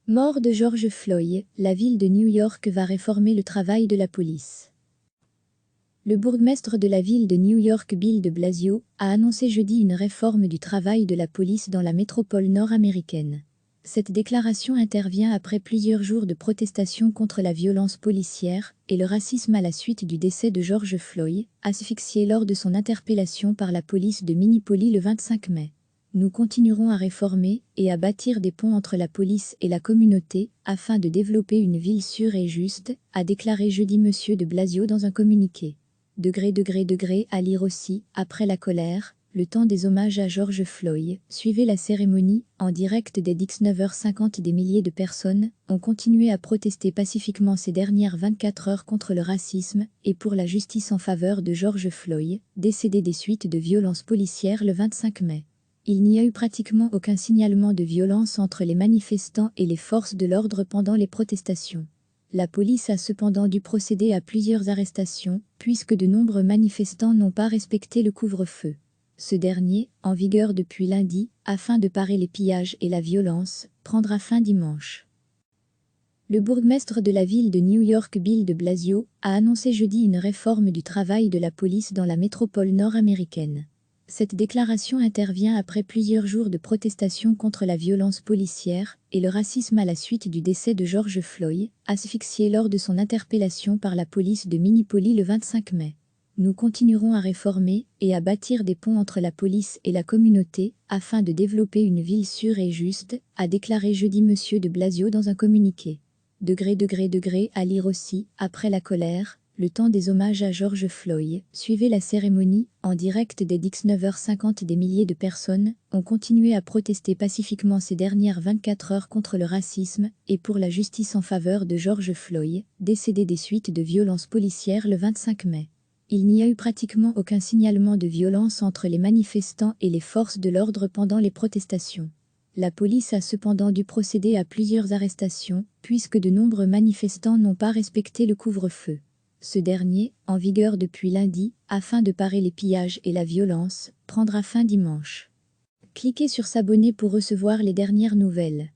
Mort de George Floyd, la ville de New York va réformer le travail de la police. Le bourgmestre de la ville de New York, Bill de Blasio, a annoncé jeudi une réforme du travail de la police dans la métropole nord-américaine. Cette déclaration intervient après plusieurs jours de protestations contre la violence policière et le racisme à la suite du décès de George Floyd, asphyxié lors de son interpellation par la police de Minneapolis le 25 mai. Nous continuerons à réformer et à bâtir des ponts entre la police et la communauté afin de développer une ville sûre et juste, a déclaré jeudi M. de Blasio dans un communiqué. À lire aussi, après la colère, le temps des hommages à George Floyd, suivez la cérémonie, en direct dès 19h50. Des milliers de personnes ont continué à protester pacifiquement ces dernières 24 heures contre le racisme et pour la justice en faveur de George Floyd, décédé des suites de violences policières le 25 mai. Il n'y a eu pratiquement aucun signalement de violence entre les manifestants et les forces de l'ordre pendant les protestations. La police a cependant dû procéder à plusieurs arrestations, puisque de nombreux manifestants n'ont pas respecté le couvre-feu. Ce dernier, en vigueur depuis lundi, afin de parer les pillages et la violence, prendra fin dimanche. Le bourgmestre de la ville de New York, Bill de Blasio, a annoncé jeudi une réforme du travail de la police dans la métropole nord-américaine. Cette déclaration intervient après plusieurs jours de protestations contre la violence policière et le racisme à la suite du décès de George Floyd, asphyxié lors de son interpellation par la police de Minneapolis le 25 mai. Nous continuerons à réformer et à bâtir des ponts entre la police et la communauté afin de développer une ville sûre et juste, a déclaré jeudi M. de Blasio dans un communiqué. À lire aussi, après la colère, le temps des hommages à George Floyd, suivez la cérémonie, en direct dès 19h50. Des milliers de personnes ont continué à protester pacifiquement ces dernières 24 heures contre le racisme et pour la justice en faveur de George Floyd, décédé des suites de violences policières le 25 mai. Il n'y a eu pratiquement aucun signalement de violence entre les manifestants et les forces de l'ordre pendant les protestations. La police a cependant dû procéder à plusieurs arrestations, puisque de nombreux manifestants n'ont pas respecté le couvre-feu. Ce dernier, en vigueur depuis lundi, afin de parer les pillages et la violence, prendra fin dimanche. Cliquez sur s'abonner pour recevoir les dernières nouvelles.